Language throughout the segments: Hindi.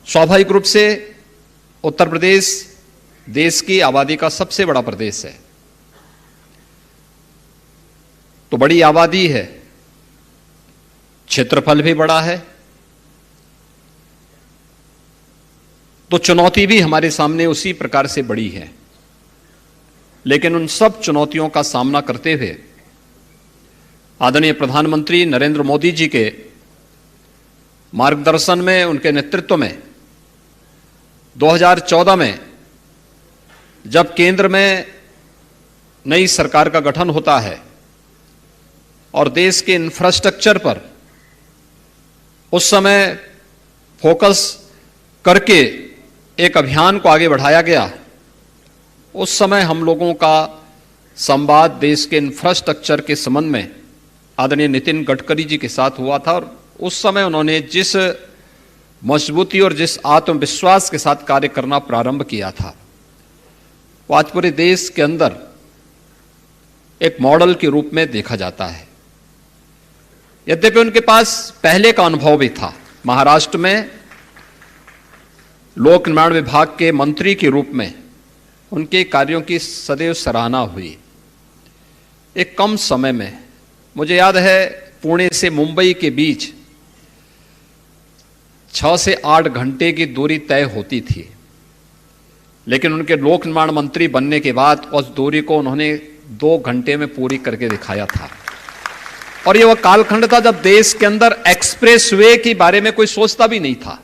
स्वाभाविक रूप से उत्तर प्रदेश देश की आबादी का सबसे बड़ा प्रदेश है, तो बड़ी आबादी है, क्षेत्रफल भी बड़ा है, तो चुनौती भी हमारे सामने उसी प्रकार से बड़ी है। लेकिन उन सब चुनौतियों का सामना करते हुए आदरणीय प्रधानमंत्री नरेंद्र मोदी जी के मार्गदर्शन में, उनके नेतृत्व में 2014 में जब केंद्र में नई सरकार का गठन होता है और देश के इंफ्रास्ट्रक्चर पर उस समय फोकस करके एक अभियान को आगे बढ़ाया गया, उस समय हम लोगों का संवाद देश के इंफ्रास्ट्रक्चर के संबंध में आदरणीय नितिन गडकरी जी के साथ हुआ था। और उस समय उन्होंने जिस मजबूती और जिस आत्मविश्वास के साथ कार्य करना प्रारंभ किया था, वो आज पूरे देश के अंदर एक मॉडल के रूप में देखा जाता है। यद्यपि उनके पास पहले का अनुभव भी था, महाराष्ट्र में लोक निर्माण विभाग के मंत्री के रूप में उनके कार्यों की सदैव सराहना हुई। एक कम समय में, मुझे याद है, पुणे से मुंबई के बीच 6 से 8 घंटे की दूरी तय होती थी, लेकिन उनके लोक निर्माण मंत्री बनने के बाद उस दूरी को उन्होंने 2 घंटे में पूरी करके दिखाया था। और ये वह कालखंड था जब देश के अंदर एक्सप्रेस वे के बारे में कोई सोचता भी नहीं था।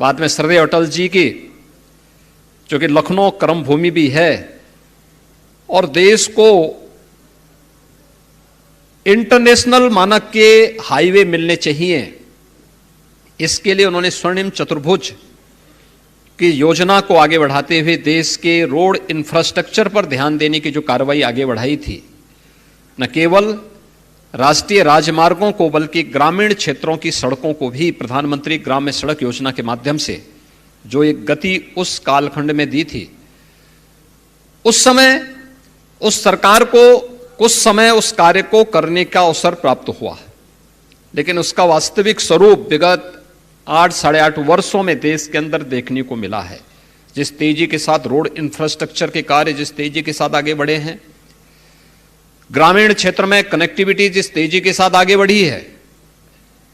बाद में श्रद्धेय अटल जी की, जो कि लखनऊ कर्मभूमि भी है और देश को इंटरनेशनल मानक के हाईवे मिलने चाहिए, इसके लिए उन्होंने स्वर्णिम चतुर्भुज की योजना को आगे बढ़ाते हुए देश के रोड इंफ्रास्ट्रक्चर पर ध्यान देने की जो कार्रवाई आगे बढ़ाई थी, न केवल राष्ट्रीय राजमार्गों को बल्कि ग्रामीण क्षेत्रों की सड़कों को भी प्रधानमंत्री ग्राम्य सड़क योजना के माध्यम से जो एक गति उस कालखंड में दी थी, उस समय उस सरकार को कुछ समय उस कार्य को करने का अवसर प्राप्त हुआ, लेकिन उसका वास्तविक स्वरूप विगत 8 साढ़े 8 वर्षों में देश के अंदर देखने को मिला है। जिस तेजी के साथ रोड इंफ्रास्ट्रक्चर के कार्य जिस तेजी के साथ आगे बढ़े हैं, ग्रामीण क्षेत्र में कनेक्टिविटी जिस तेजी के साथ आगे बढ़ी है,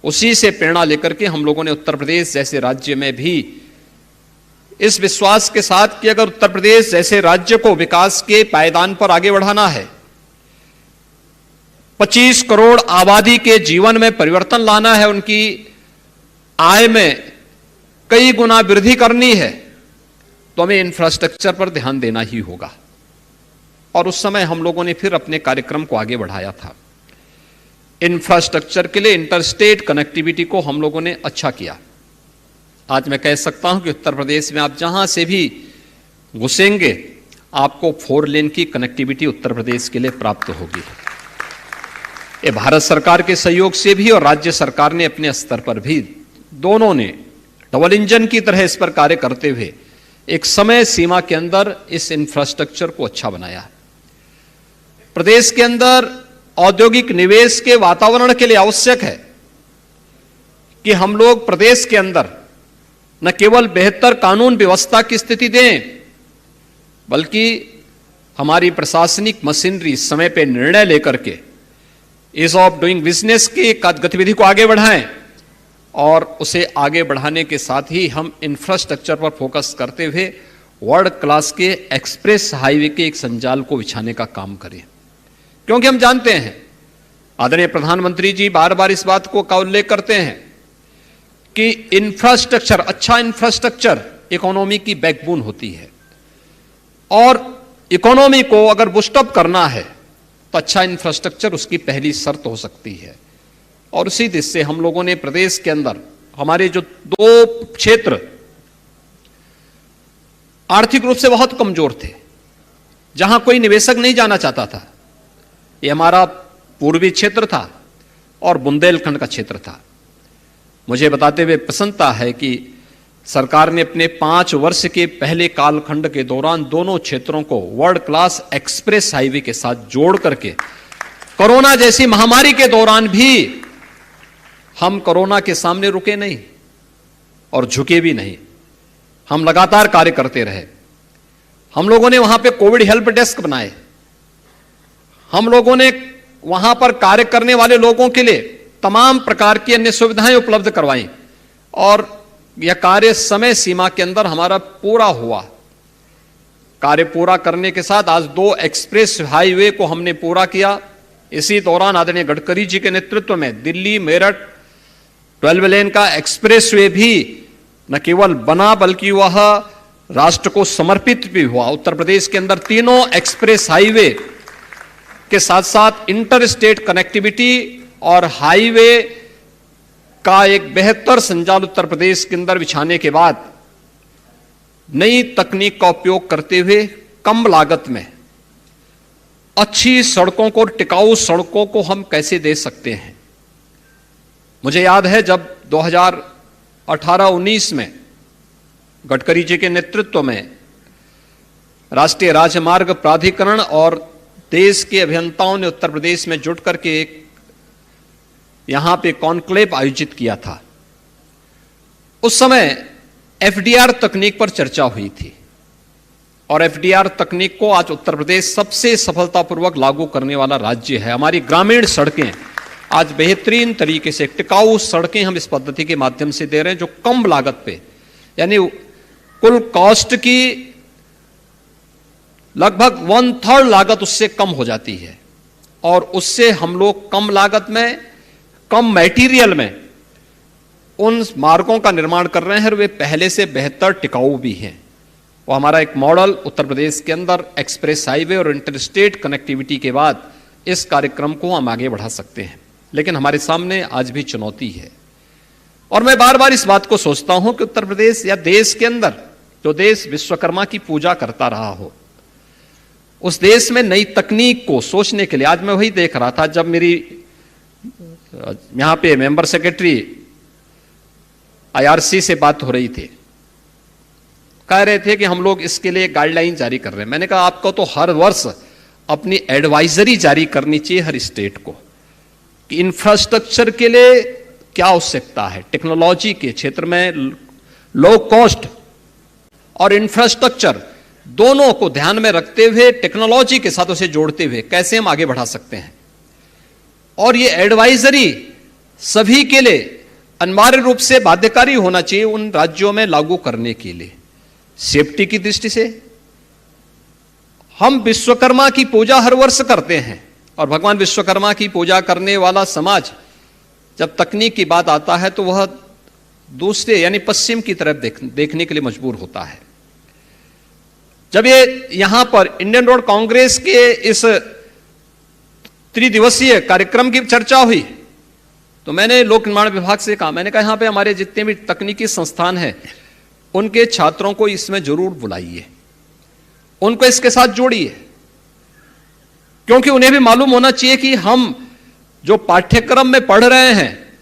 उसी से प्रेरणा लेकर के हम लोगों ने उत्तर प्रदेश जैसे राज्य में भी इस विश्वास के साथ कि अगर उत्तर प्रदेश जैसे राज्य को विकास के पायदान पर आगे बढ़ाना है, 25 करोड़ आबादी के जीवन में परिवर्तन लाना है, उनकी आय में कई गुना वृद्धि करनी है, तो हमें इंफ्रास्ट्रक्चर पर ध्यान देना ही होगा। और उस समय हम लोगों ने फिर अपने कार्यक्रम को आगे बढ़ाया था। इंफ्रास्ट्रक्चर के लिए इंटरस्टेट कनेक्टिविटी को हम लोगों ने अच्छा किया। आज मैं कह सकता हूं कि उत्तर प्रदेश में आप जहां से भी घुसेंगे, आपको 4 लेन की कनेक्टिविटी उत्तर प्रदेश के लिए प्राप्त होगी। ये भारत सरकार के सहयोग से भी और राज्य सरकार ने अपने स्तर पर भी, दोनों ने डबल इंजन की तरह इस पर कार्य करते हुए एक समय सीमा के अंदर इस इंफ्रास्ट्रक्चर को अच्छा बनाया। प्रदेश के अंदर औद्योगिक निवेश के वातावरण के लिए आवश्यक है कि हम लोग प्रदेश के अंदर न केवल बेहतर कानून व्यवस्था की स्थिति दें, बल्कि हमारी प्रशासनिक मशीनरी समय पर निर्णय लेकर के ईज ऑफ डूइंग बिजनेस की गतिविधि को आगे बढ़ाएं और उसे आगे बढ़ाने के साथ ही हम इंफ्रास्ट्रक्चर पर फोकस करते हुए वर्ल्ड क्लास के एक्सप्रेस हाईवे के एक संजाल को बिछाने का काम करें। क्योंकि हम जानते हैं, आदरणीय प्रधानमंत्री जी बार बार इस बात को का उल्लेख करते हैं कि इंफ्रास्ट्रक्चर, अच्छा इंफ्रास्ट्रक्चर इकोनॉमी की बैकबोन होती है, और इकोनॉमी को अगर बूस्टअप करना है तो अच्छा इंफ्रास्ट्रक्चर उसकी पहली शर्त हो सकती है। और उसी दिशा से हम लोगों ने प्रदेश के अंदर हमारे जो 2 क्षेत्र आर्थिक रूप से बहुत कमजोर थे, जहां कोई निवेशक नहीं जाना चाहता था, ये हमारा पूर्वी क्षेत्र था और बुंदेलखंड का क्षेत्र था। मुझे बताते हुए प्रसन्नता है कि सरकार ने अपने 5 वर्ष के पहले कालखंड के दौरान दोनों क्षेत्रों को वर्ल्ड क्लास एक्सप्रेस हाईवे के साथ जोड़ करके, कोरोना जैसी महामारी के दौरान भी हम कोरोना के सामने रुके नहीं। और झुके भी नहीं, हम लगातार कार्य करते रहे। हम लोगों ने वहां पे कोविड हेल्प डेस्क बनाए, हम लोगों ने वहां पर कार्य करने वाले लोगों के लिए तमाम प्रकार की अन्य सुविधाएं उपलब्ध करवाई और यह कार्य समय सीमा के अंदर हमारा पूरा हुआ। कार्य पूरा करने के साथ आज 2 एक्सप्रेस हाईवे को हमने पूरा किया। इसी दौरान आदरणीय गडकरी जी के नेतृत्व में दिल्ली मेरठ 12 लेन का एक्सप्रेसवे भी न केवल बना बल्कि वह राष्ट्र को समर्पित भी हुआ। उत्तर प्रदेश के अंदर 3 एक्सप्रेस हाईवे के साथ साथ इंटर स्टेट कनेक्टिविटी और हाईवे का एक बेहतर संजाल उत्तर प्रदेश के अंदर बिछाने के बाद नई तकनीक का उपयोग करते हुए कम लागत में अच्छी सड़कों को, टिकाऊ सड़कों को हम कैसे दे सकते हैं। मुझे याद है जब 2018-19 में गडकरी जी के नेतृत्व में राष्ट्रीय राजमार्ग प्राधिकरण और देश के अभियंताओं ने उत्तर प्रदेश में जुट करके एक यहां पे कॉन्क्लेव आयोजित किया था। उस समय एफडीआर तकनीक पर चर्चा हुई थी और एफडीआर तकनीक को आज उत्तर प्रदेश सबसे सफलतापूर्वक लागू करने वाला राज्य है। हमारी ग्रामीण सड़कें आज बेहतरीन तरीके से, टिकाऊ सड़कें हम इस पद्धति के माध्यम से दे रहे हैं जो कम लागत पे, यानी कुल कॉस्ट की लगभग 1/3 लागत उससे कम हो जाती है और उससे हम लोग कम लागत में, कम मटेरियल में उन मार्गों का निर्माण कर रहे हैं और वे पहले से बेहतर टिकाऊ भी हैं। वो हमारा एक मॉडल उत्तर प्रदेश के अंदर एक्सप्रेस हाईवे और इंटरस्टेट कनेक्टिविटी के बाद इस कार्यक्रम को हम आगे बढ़ा सकते हैं। लेकिन हमारे सामने आज भी चुनौती है और मैं बार बार इस बात को सोचता हूं कि उत्तर प्रदेश या देश के अंदर जो देश विश्वकर्मा की पूजा करता रहा हो, उस देश में नई तकनीक को सोचने के लिए, आज मैं वही देख रहा था जब मेरी यहां पे मेंबर सेक्रेटरी आईआरसी से बात हो रही थी, कह रहे थे कि हम लोग इसके लिए गाइडलाइन जारी कर रहे हैं। मैंने कहा आपको तो हर वर्ष अपनी एडवाइजरी जारी करनी चाहिए हर स्टेट को कि इंफ्रास्ट्रक्चर के लिए क्या आवश्यकता है, टेक्नोलॉजी के क्षेत्र में लो कॉस्ट और इंफ्रास्ट्रक्चर दोनों को ध्यान में रखते हुए टेक्नोलॉजी के साथ उसे जोड़ते हुए कैसे हम आगे बढ़ा सकते हैं। और ये एडवाइजरी सभी के लिए अनिवार्य रूप से बाध्यकारी होना चाहिए उन राज्यों में लागू करने के लिए। सेफ्टी की दृष्टि से हम विश्वकर्मा की पूजा हर वर्ष करते हैं और भगवान विश्वकर्मा की पूजा करने वाला समाज जब तकनीक की बात आता है तो वह दूसरे यानी पश्चिम की तरफ देखने के लिए मजबूर होता है। जब ये यहां पर इंडियन रोड कांग्रेस के इस 3 दिवसीय कार्यक्रम की चर्चा हुई तो मैंने लोक निर्माण विभाग से कहा, मैंने कहा यहां पे हमारे जितने भी तकनीकी संस्थान हैं उनके छात्रों को इसमें जरूर बुलाइए, उनको इसके साथ जोड़िए, क्योंकि उन्हें भी मालूम होना चाहिए कि हम जो पाठ्यक्रम में पढ़ रहे हैं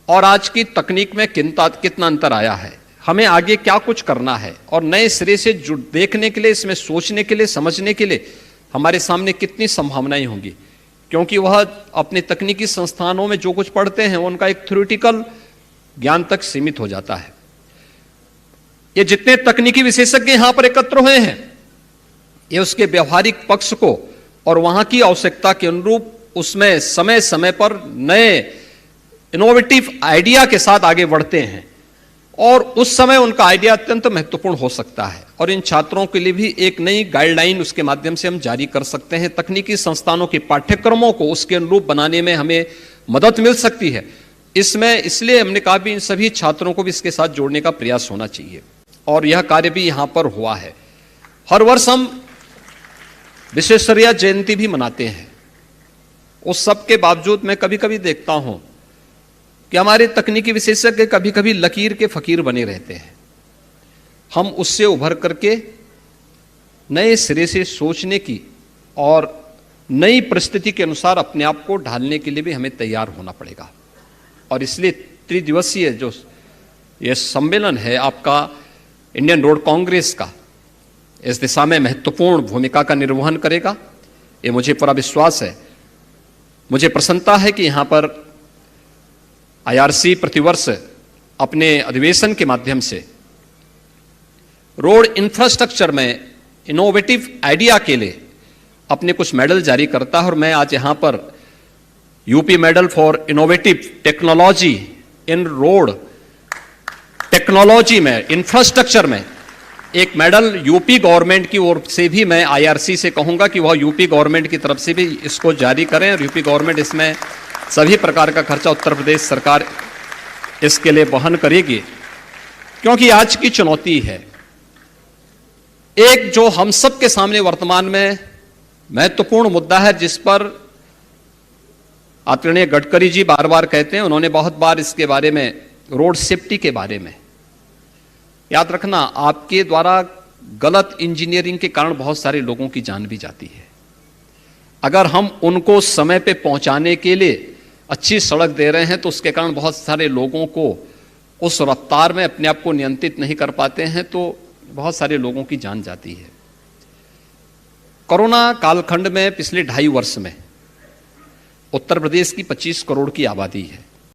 और आज की तकनीक में कितना अंतर आया है, हमें आगे क्या कुछ करना है और नए सिरे से देखने के लिए, इसमें सोचने के लिए, समझने के लिए हमारे सामने कितनी संभावनाएं होंगी। क्योंकि वह अपने तकनीकी संस्थानों में जो कुछ पढ़ते हैं उनका एक थ्योरेटिकल ज्ञान तक सीमित हो जाता है। ये जितने तकनीकी विशेषज्ञ यहां पर एकत्र हुए हैं ये उसके व्यवहारिक पक्ष को और वहां की आवश्यकता के अनुरूप उसमें समय समय पर नए इनोवेटिव आइडिया के साथ आगे बढ़ते हैं और उस समय उनका आइडिया अत्यंत महत्वपूर्ण हो सकता है। और इन छात्रों के लिए भी एक नई गाइडलाइन उसके माध्यम से हम जारी कर सकते हैं। तकनीकी संस्थानों के पाठ्यक्रमों को उसके अनुरूप बनाने में हमें मदद मिल सकती है। इसमें इसलिए हमने कहा भी इन सभी छात्रों को भी इसके साथ जोड़ने का प्रयास होना चाहिए और यह कार्य भी यहां पर हुआ है। हर वर्ष हम विश्वेश्वरैया जयंती भी मनाते हैं। उस सब के बावजूद मैं कभी कभी देखता हूं कि हमारे तकनीकी विशेषज्ञ कभी कभी लकीर के फकीर बने रहते हैं। हम उससे उभर करके नए सिरे से सोचने की और नई परिस्थिति के अनुसार अपने आप को ढालने के लिए भी हमें तैयार होना पड़ेगा। और इसलिए 3 दिवसीय जो यह सम्मेलन है आपका इंडियन रोड कांग्रेस का, इस दिशा में महत्वपूर्ण भूमिका का निर्वहन करेगा, ये मुझे पूरा विश्वास है। मुझे प्रसन्नता है कि यहां पर आईआरसी प्रतिवर्ष अपने अधिवेशन के माध्यम से रोड इंफ्रास्ट्रक्चर में इनोवेटिव आइडिया के लिए अपने कुछ मेडल जारी करता है। और मैं आज यहां पर UP medal for innovative technology in road technology में, इंफ्रास्ट्रक्चर में एक मेडल यूपी गवर्नमेंट की ओर से भी मैं आईआरसी से कहूंगा कि वह यूपी गवर्नमेंट की तरफ से भी इसको जारी करें और यूपी गवर्नमेंट इसमें सभी प्रकार का खर्चा उत्तर प्रदेश सरकार इसके लिए वहन करेगी। क्योंकि आज की चुनौती है, एक जो हम सब के सामने वर्तमान में महत्वपूर्ण मुद्दा है, जिस पर आदरणीय गडकरी जी बार बार कहते हैं, उन्होंने बहुत बार इसके बारे में, रोड सेफ्टी के बारे में, याद रखना आपके द्वारा गलत इंजीनियरिंग के कारण बहुत सारे लोगों की जान भी जाती है। अगर हम उनको समय पे पहुंचाने के लिए अच्छी सड़क दे रहे हैं तो उसके कारण बहुत सारे लोगों को उस रफ्तार में अपने आप को नियंत्रित नहीं कर पाते हैं, तो बहुत सारे लोगों की जान जाती है। कोरोना कालखंड में पिछले 2.5 वर्ष में उत्तर प्रदेश की 25 करोड़ की आबादी है।